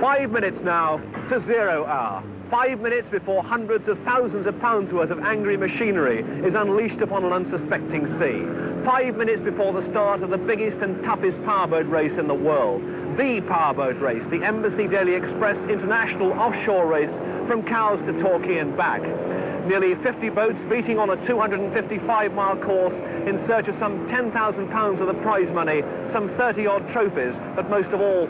5 minutes now to 0 hour. 5 minutes before hundreds of thousands of pounds worth of angry machinery is unleashed upon an unsuspecting sea. 5 minutes before the start of the biggest and toughest powerboat race in the world. The powerboat race, the Embassy Daily Express International Offshore Race from Cowes to Torquay and back. Nearly 50 boats beating on a 255-mile course in search of some £10,000 of the prize money, some 30-odd trophies, but most of all,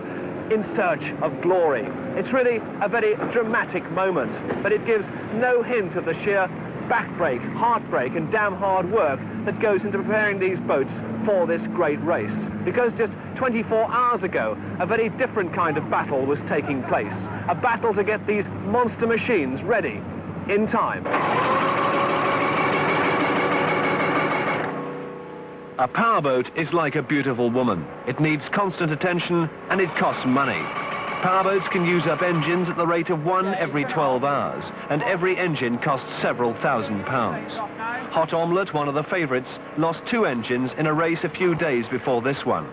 in search of glory. It's really a very dramatic moment, but it gives no hint of the sheer backbreak, heartbreak, and damn hard work that goes into preparing these boats for this great race. Because just 24 hours ago, a very different kind of battle was taking place. A battle to get these monster machines ready in time. A powerboat is like a beautiful woman. It needs constant attention and it costs money. Powerboats can use up engines at the rate of one every 12 hours, and every engine costs several £1,000s. Hot Omelette, one of the favourites, lost 2 engines in a race a few days before this one.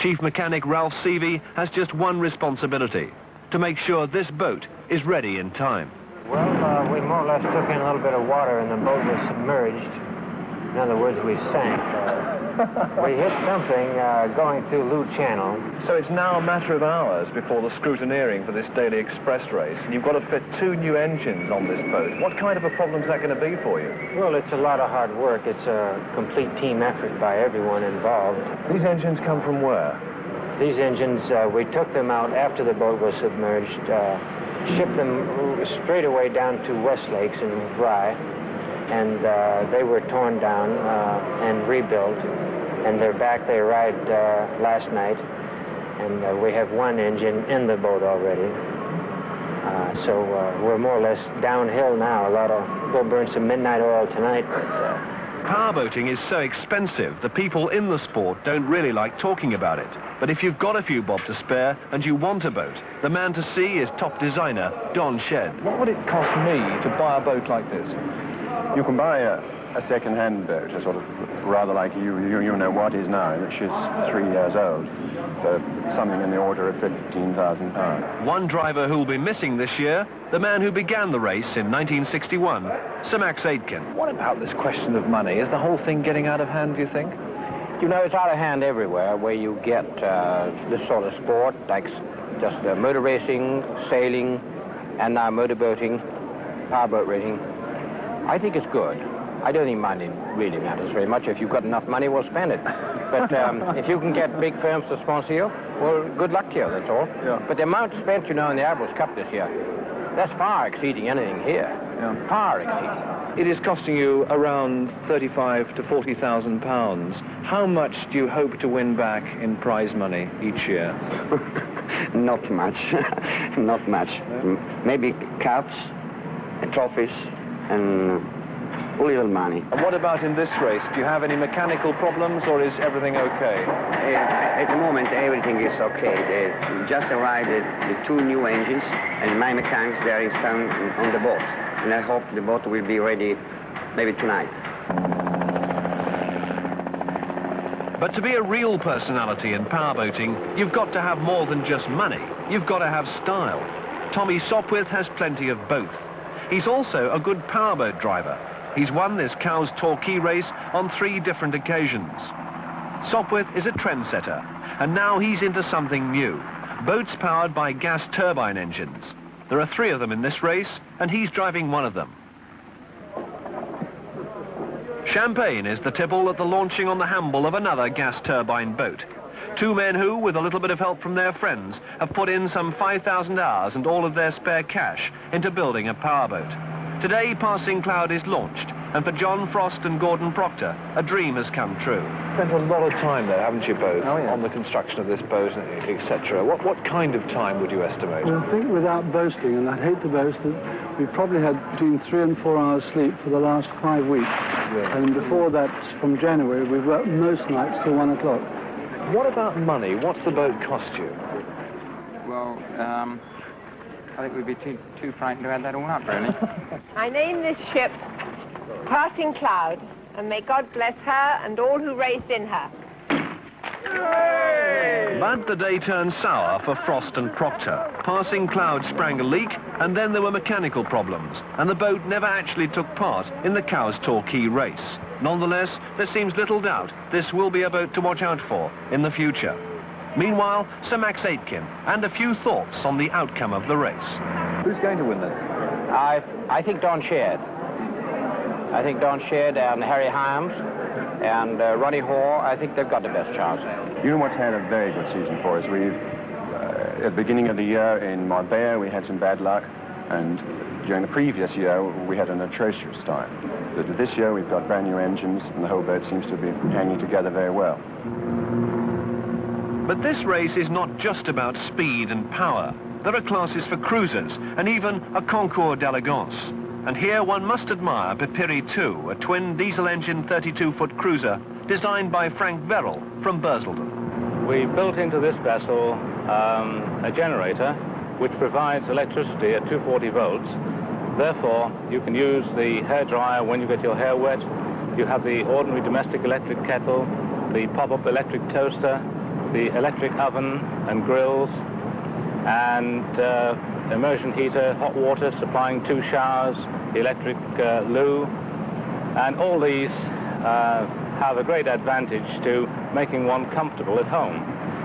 Chief Mechanic Ralph Seavey has just one responsibility: to make sure this boat is ready in time. Well, we more or less took in a little bit of water and the boat was submerged. In other words, we sank. We hit something going through Loo Channel. So it's now a matter of hours before the scrutineering for this Daily Express race, and you've got to fit 2 new engines on this boat. What kind of a problem is that going to be for you? Well, it's a lot of hard work. It's a complete team effort by everyone involved. These engines come from where? These engines, we took them out after the boat was submerged, shipped them straight away down to Westlakes in Rye, and they were torn down and rebuilt, and they're back. They arrived last night, and we have 1 engine in the boat already. So we're more or less downhill now. We'll burn some midnight oil tonight. Powerboating is so expensive, the people in the sport don't really like talking about it. But if you've got a few bob to spare and you want a boat, the man to see is top designer Don Shedd. What would it cost me to buy a boat like this? You can buy a second-hand boat, a sort of rather like you know what is now, which is 3 years old, for something in the order of £15,000. One driver who'll be missing this year, the man who began the race in 1961, Sir Max Aitken. What about this question of money? Is the whole thing getting out of hand, do you think? You know, it's out of hand everywhere where you get this sort of sport, like just motor racing, sailing, and now motorboating, powerboat racing. I think it's good. I don't think money really matters very much. If you've got enough money, we'll spend it. But if you can get big firms to sponsor you, well, good luck to you, that's all. Yeah. But the amount spent, you know, in the Admiral's Cup this year, that's far exceeding anything here. Yeah. Far exceeding. It is costing you around £35,000 to £40,000. How much do you hope to win back in prize money each year? Not much. Not much. Maybe cups and trophies and little money. And what about in this race? Do you have any mechanical problems, or is everything okay? At the moment, everything is okay. They just arrived the 2 new engines, and my mechanics there is found on the boat. And I hope the boat will be ready maybe tonight. But to be a real personality in powerboating, you've got to have more than just money. You've got to have style. Tommy Sopwith has plenty of both. He's also a good powerboat driver. He's won this Cowes Torquay race on 3 different occasions. Sopwith is a trendsetter, and now he's into something new: boats powered by gas turbine engines. There are 3 of them in this race, and he's driving one of them. Champagne is the tipple at the launching on the Hamble of another gas turbine boat. 2 men who, with a little bit of help from their friends, have put in some 5,000 hours and all of their spare cash into building a powerboat. Today, Passing Cloud is launched, and for John Frost and Gordon Proctor, a dream has come true. Spent a lot of time there, haven't you both, on the construction of this boat, etc. What kind of time would you estimate? Well, I think without boasting, and I'd hate to boast, that we've probably had between 3 and 4 hours sleep for the last 5 weeks. Yeah. And before that, from January, we've worked most nights till 1 o'clock. What about money? What's the boat cost you? Well, I think we'd be too frightened to add that all up, really. I name this ship Passing Cloud, and may God bless her and all who raced in her. But the day turned sour for Frost and Proctor. Passing clouds sprang a leak, and then there were mechanical problems, and the boat never actually took part in the Cowes Torquay race. Nonetheless, there seems little doubt this will be a boat to watch out for in the future. Meanwhile, Sir Max Aitken, and a few thoughts on the outcome of the race. Who's going to win then? I think Don Sheard. I think Don Sheard and Harry Hyams and Ronnie Hoare, I think they've got the best chance. You know what's had a very good season for us? We've, at the beginning of the year in Marbella, we had some bad luck, and during the previous year, we had an atrocious time. But this year, we've got brand new engines, and the whole boat seems to be hanging together very well. But this race is not just about speed and power. There are classes for cruisers, and even a concours d'elegance. And here one must admire Pipiri 2, a twin diesel-engine 32-foot cruiser designed by Frank Verrill from Bursledon. We built into this vessel a generator which provides electricity at 240 volts. Therefore, you can use the hairdryer when you get your hair wet. You have the ordinary domestic electric kettle, the pop-up electric toaster, the electric oven and grills, and immersion heater, hot water supplying 2 showers, the electric loo, and all these have a great advantage to making one comfortable at home,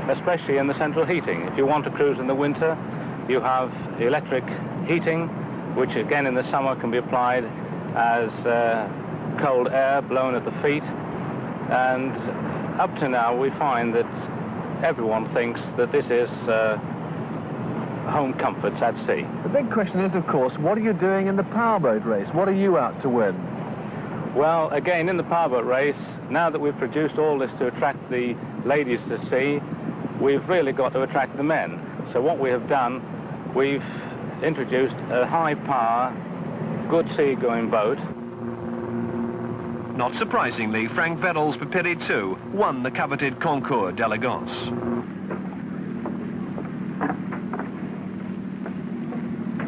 especially in the central heating. If you want to cruise in the winter, you have electric heating, which again in the summer can be applied as cold air blown at the feet. And up to now we find that everyone thinks that this is home comforts at sea. The big question is, of course, what are you doing in the powerboat race? What are you out to win? Well, again, in the powerboat race, now that we've produced all this to attract the ladies to sea, we've really got to attract the men. So what we have done, we've introduced a high-power, good sea-going boat. Not surprisingly, Frank Verrill's Pipiri 2 won the coveted concours d'elegance.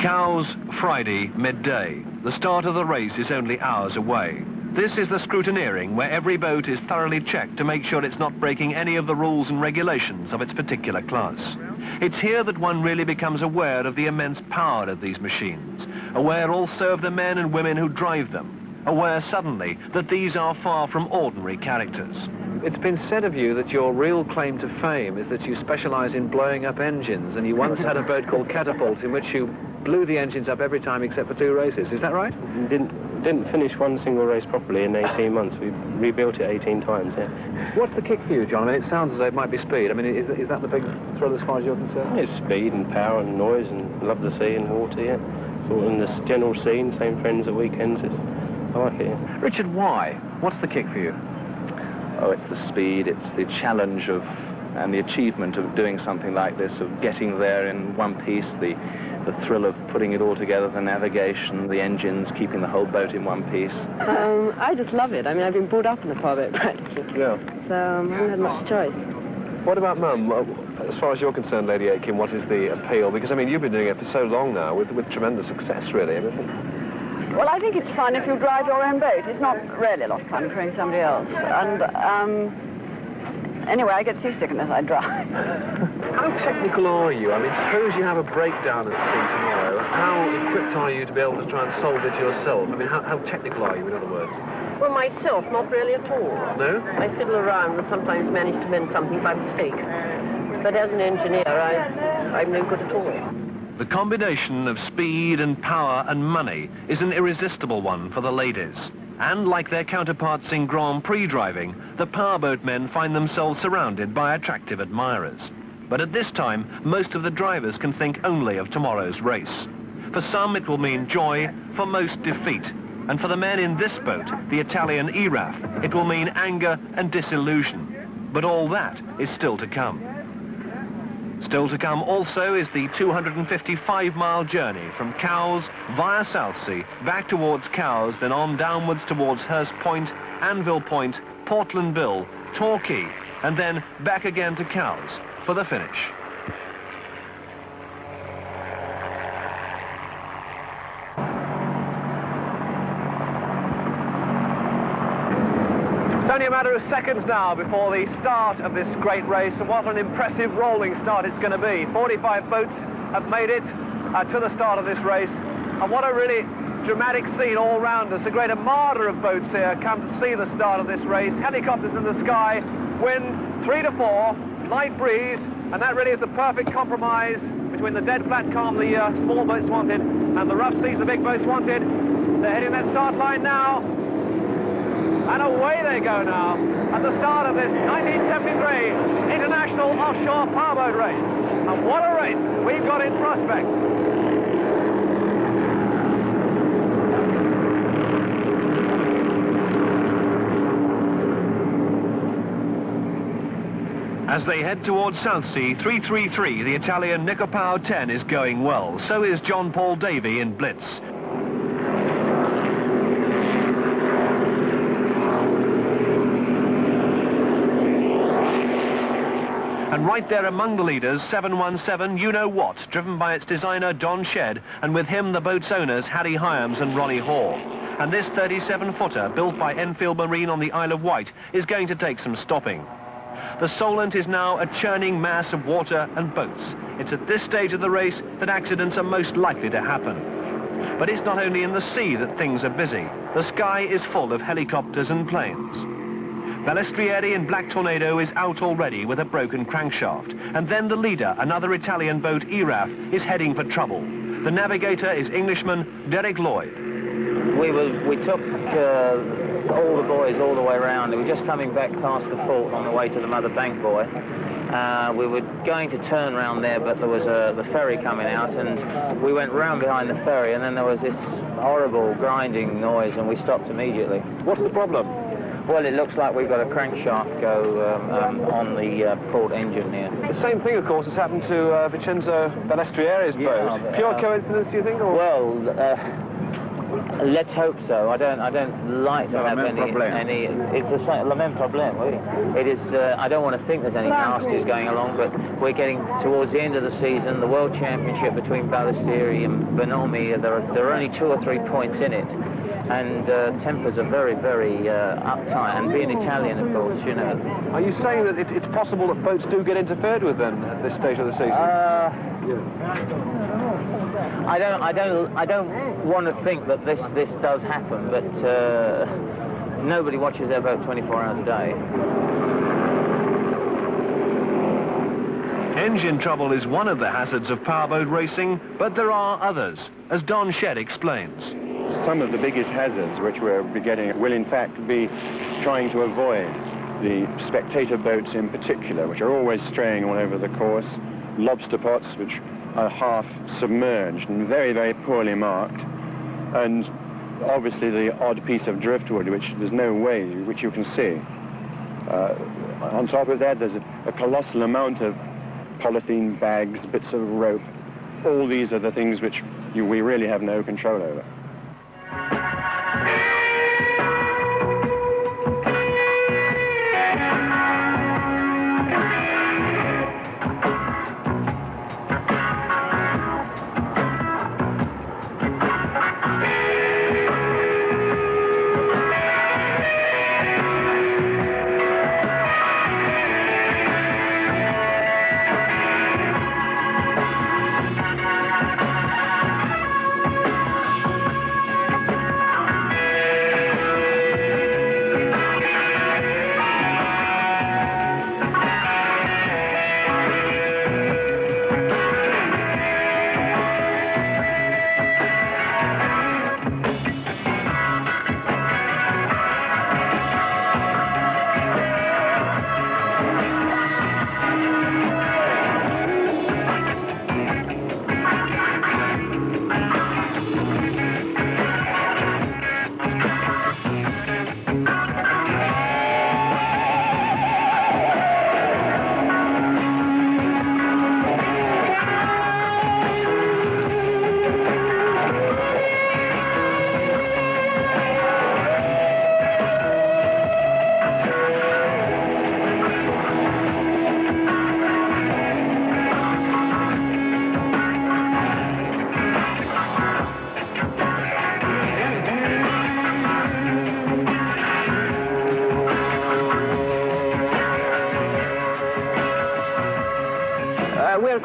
Cowes, Friday, midday. The start of the race is only hours away. This is the Scrutineering, where every boat is thoroughly checked to make sure it's not breaking any of the rules and regulations of its particular class. It's here that one really becomes aware of the immense power of these machines, aware also of the men and women who drive them, aware suddenly that these are far from ordinary characters. It's been said of you that your real claim to fame is that you specialize in blowing up engines, and you once had a boat called Catapult in which you blew the engines up every time except for 2 races. Is that right? Didn't finish one single race properly in 18 months. We rebuilt it 18 times, yeah. What's the kick for you, John? I mean, it sounds as though it might be speed. I mean, is that the big thrill as far as you're concerned? It's speed and power and noise and love the sea and water, yeah. Sort of in this general scene, same friends at weekends. I like it, yeah. Richard, why? What's the kick for you? Oh, it's the speed, it's the challenge of, and the achievement of doing something like this, of getting there in one piece, the thrill of putting it all together, the navigation, the engines, keeping the whole boat in one piece. I just love it. I mean, I've been brought up in a powerboat practically. Yeah. So I haven't had much choice. What about Mum? As far as you're concerned, Lady Aitken, what is the appeal? Because, I mean, you've been doing it for so long now, with tremendous success, really. Well, I think it's fun if you drive your own boat. It's not really a lot of fun crewing somebody else. And, anyway, I get seasick unless I drive. How technical are you? I mean, suppose you have a breakdown at sea tomorrow. How equipped are you to be able to try and solve it yourself? I mean, how technical are you, in other words? Well, myself, not really at all. No? I fiddle around and sometimes manage to mend something by mistake. But as an engineer, I'm no good at all. The combination of speed and power and money is an irresistible one for the ladies. And like their counterparts in Grand Prix driving, the powerboat men find themselves surrounded by attractive admirers. But at this time, most of the drivers can think only of tomorrow's race. For some, it will mean joy, for most, defeat. And for the men in this boat, the Italian ERAF, it will mean anger and disillusion. But all that is still to come. Still to come also is the 255-mile journey from Cowes via Southsea, back towards Cowes, then on downwards towards Hurst Point, Anvil Point, Portland Bill, Torquay, and then back again to Cowes for the finish. only a matter of seconds now before the start of this great race, and what an impressive rolling start it's going to be. 45 boats have made it to the start of this race, and what a really dramatic scene all round us. A great armada of boats here come to see the start of this race. Helicopters in the sky, wind 3 to 4, light breeze, and that really is the perfect compromise between the dead flat calm the small boats wanted and the rough seas the big boats wanted. They're hitting that start line now. And away they go now at the start of this 1973 International Offshore Powerboat Race. And what a race we've got in prospect. As they head towards Southsea, 333, the Italian Nicopao 10 is going well. So is John Paul Davy in Blitz. And right there among the leaders, 717 You Know What, driven by its designer Don Shedd, and with him the boat's owners Harry Hyams and Ronnie Hoare. And this 37-footer, built by Enfield Marine on the Isle of Wight, is going to take some stopping. The Solent is now a churning mass of water and boats. It's at this stage of the race that accidents are most likely to happen. But it's not only in the sea that things are busy. The sky is full of helicopters and planes. Balestrieri in Black Tornado is out already with a broken crankshaft. And then the leader, another Italian boat, Iraf, is heading for trouble. The navigator is Englishman Derek Lloyd. We took all the boys all the way around. We were just coming back past the fort on the way to the Mother Bank Buoy. We were going to turn round there, but there was the ferry coming out, and we went round behind the ferry, and then there was this horrible grinding noise, and we stopped immediately. What's the problem? Well, it looks like we've got a crankshaft go on the port engine here. The same thing, of course, has happened to Vincenzo Balestrieri's boat. Pure coincidence, do you think? Or? Well, let's hope so. I don't like to have any. It's a le même problème. Oui. It is. I don't want to think there's any nasties going along, but we're getting towards the end of the season. The World Championship between Balestrieri and Bonomi, there are only 2 or 3 points in it. And tempers are very, very uptight, and being Italian, of course, you know. Are you saying that it's possible that boats do get interfered with then at this stage of the season? I don't want to think that this does happen, but nobody watches their boat 24 hours a day. Engine trouble is one of the hazards of powerboat racing, but there are others, as Don Shedd explains. Some of the biggest hazards which we're getting will in fact be trying to avoid. The spectator boats in particular, which are always straying all over the course, lobster pots which are half submerged and very, very poorly marked, and obviously the odd piece of driftwood which there's no way which you can see. On top of that, there's a colossal amount of polythene bags, bits of rope. All these are the things which we really have no control over.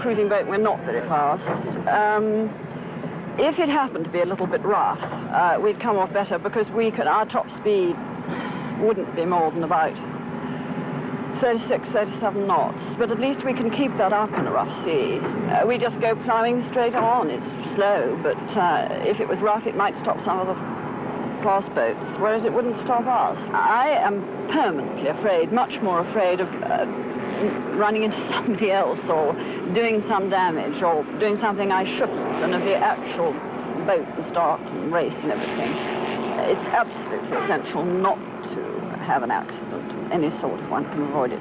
cruising boat, we're not very fast. If it happened to be a little bit rough, we'd come off better because our top speed wouldn't be more than about 36, 37 knots, but at least we can keep that up in a rough sea. We just go ploughing straight on. It's slow, but if it was rough, it might stop some of the fast boats, whereas it wouldn't stop us. I am permanently afraid, much more afraid of running into somebody else or doing some damage or doing something I shouldn't than of the actual boat and start and race and everything. It's absolutely essential not to have an accident of any sort if one can avoid it.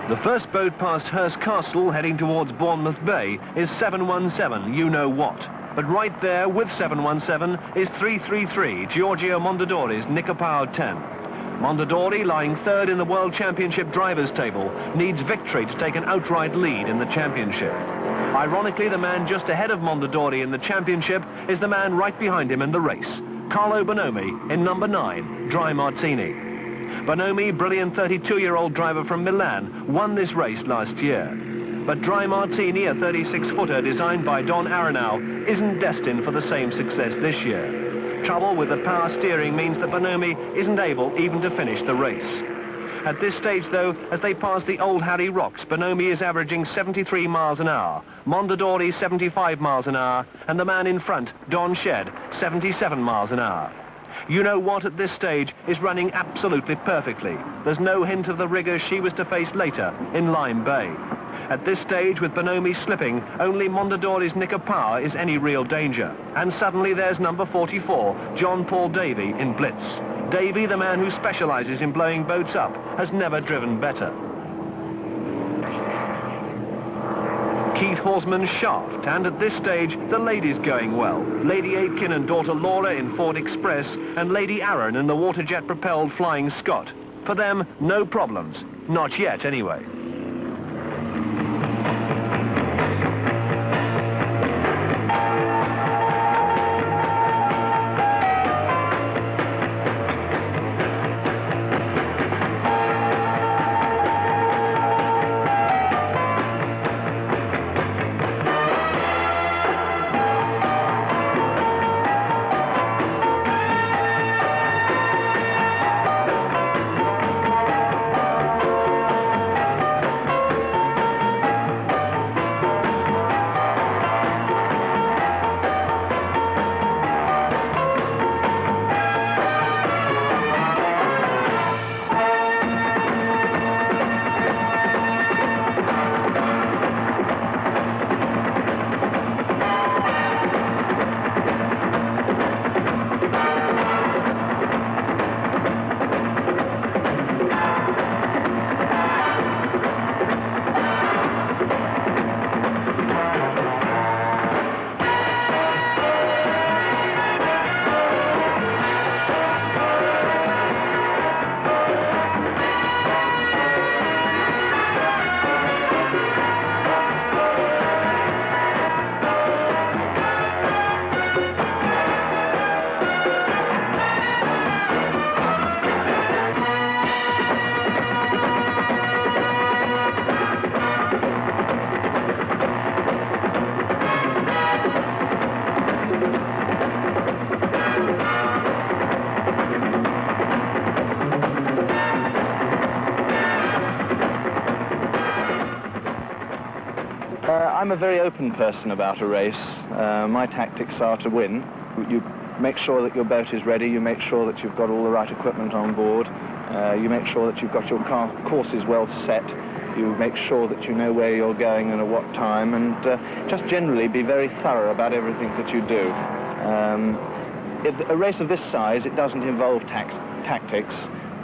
The first boat past Hurst Castle heading towards Bournemouth Bay is 717, you know what. But right there with 717 is 333, Giorgio Mondadori's Nicopao 10. Mondadori, lying third in the World Championship drivers' table, needs victory to take an outright lead in the championship. Ironically, the man just ahead of Mondadori in the championship is the man right behind him in the race, Carlo Bonomi in number 9, Dry Martini. Bonomi, brilliant 32-year-old driver from Milan, won this race last year. But Dry Martini, a 36-footer designed by Don Arenal, isn't destined for the same success this year. Trouble with the power steering means that Bonomi isn't able even to finish the race. At this stage, though, as they pass the Old Harry Rocks, Bonomi is averaging 73 miles an hour, Mondadori 75 miles an hour, and the man in front, Don Shed, 77 miles an hour. You know what, at this stage, is running absolutely perfectly. There's no hint of the rigour she was to face later in Lyme Bay. At this stage, with Bonomi slipping, only Mondadori's Nicopao is any real danger. And suddenly there's number 44, John Paul Davy in Blitz. Davy, the man who specialises in blowing boats up, has never driven better. Keith Horsman's Shaft, and at this stage, the ladies going well. Lady Aitken and daughter Laura in Ford Express, and Lady Arran in the waterjet-propelled Flying Scot. For them, no problems. Not yet, anyway. I'm a very open person about a race. My tactics are to win. You make sure that your boat is ready, you make sure that you've got all the right equipment on board, you make sure that you've got your courses well set, you make sure that you know where you're going and at what time, and just generally be very thorough about everything that you do. A race of this size, it doesn't involve tactics.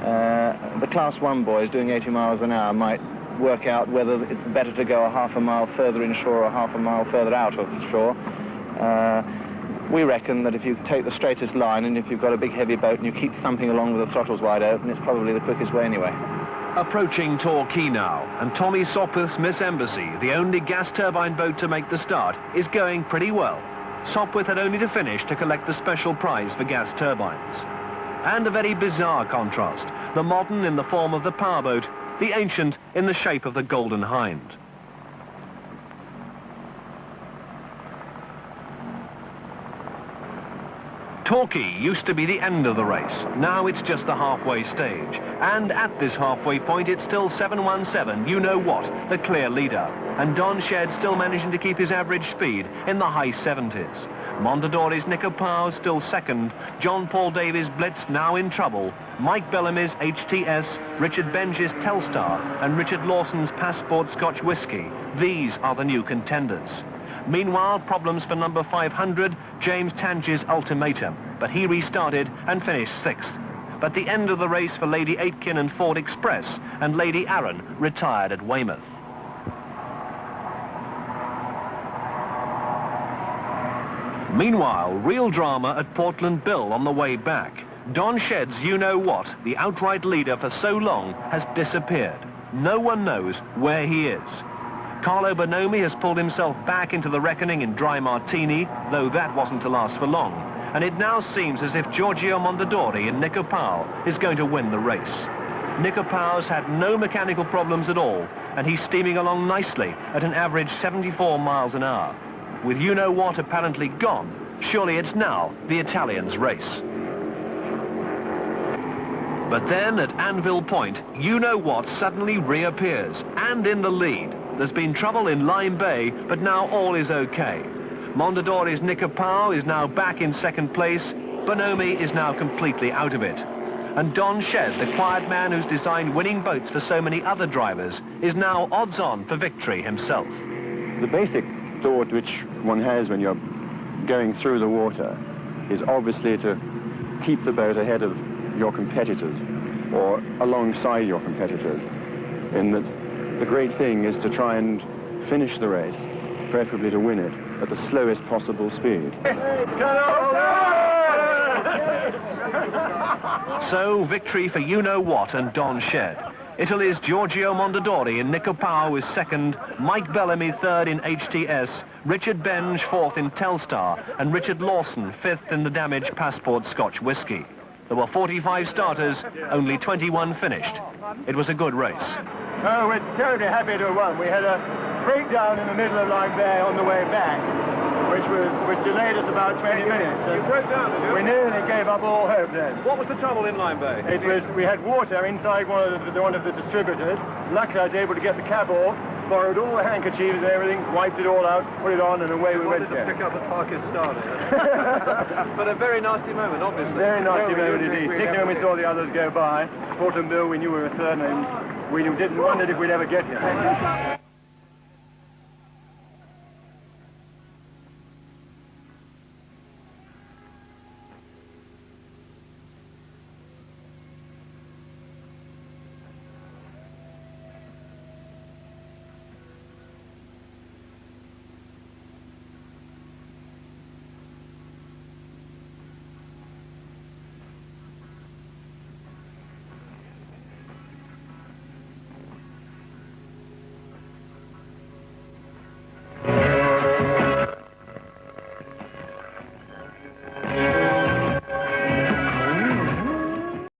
The Class 1 boys doing 80 miles an hour might work out whether it's better to go a half a mile further inshore or half a mile further out of the shore. We reckon that if you take the straightest line and if you've got a big heavy boat and you keep thumping along with the throttles wide open, it's probably the quickest way anyway. Approaching Torquay now, and Tommy Sopwith's Miss Embassy, the only gas turbine boat to make the start, is going pretty well. Sopwith had only to finish to collect the special prize for gas turbines. And a very bizarre contrast, the modern in the form of the Powerboat, the ancient in the shape of the Golden Hind. Torquay used to be the end of the race. Now it's just the halfway stage. And at this halfway point, it's still 717, you know what, the clear leader. And Don Shed still managing to keep his average speed in the high 70s. Mondadori's Nico Powell still second. John Paul Davies' Blitz now in trouble. Mike Bellamy's HTS, Richard Benge's Telstar, and Richard Lawson's Passport Scotch Whisky. These are the new contenders. Meanwhile, problems for number 500, James Tange's Ultimatum, but he restarted and finished 6th. But the end of the race for Lady Aitken and Ford Express, and Lady Arran retired at Weymouth. Meanwhile, real drama at Portland Bill on the way back. Don Shed's You Know What, the outright leader for so long, has disappeared. No one knows where he is. Carlo Bonomi has pulled himself back into the reckoning in Dry Martini, though that wasn't to last for long. And it now seems as if Giorgio Mondadori in Nico Powell is going to win the race. Nico Powell's had no mechanical problems at all, and he's steaming along nicely at an average 74 miles an hour. With You Know What apparently gone, surely it's now the Italian's race. But then at Anvil Point, You Know What suddenly reappears, and in the lead. There's been trouble in Lime Bay, but now all is okay. Mondadori's Nico Powell is now back in second place. Bonomi is now completely out of it. And Don Shed, the quiet man who's designed winning boats for so many other drivers, is now odds-on for victory himself. The basic thought which one has when you're going through the water is obviously to keep the boat ahead of your competitors or alongside your competitors. In that the great thing is to try and finish the race, preferably to win it, at the slowest possible speed. So, victory for You Know What and Don Shed. Italy's Giorgio Mondadori in Nico Powell is second, Mike Bellamy third in HTS, Richard Benge fourth in Telstar, and Richard Lawson fifth in the damaged Passport Scotch Whisky. There were 45 starters, only 21 finished. It was a good race. Oh, we're terribly happy to have won. We had a breakdown in the middle of Lime Bay on the way back, which delayed us about 20 minutes. You broke down, did you? We nearly gave up all hope then. What was the trouble in Lime Bay? We had water inside one of the distributors. Luckily, I was able to get the cap off, borrowed all the handkerchiefs and everything, wiped it all out, put it on, and away we went again. Wanted to pick up the Pakistani. But a very nasty moment, obviously. Very nasty moment indeed. Particularly when we saw the others go by. Portland Bill, we knew we were third, and we wondered if we'd ever get here.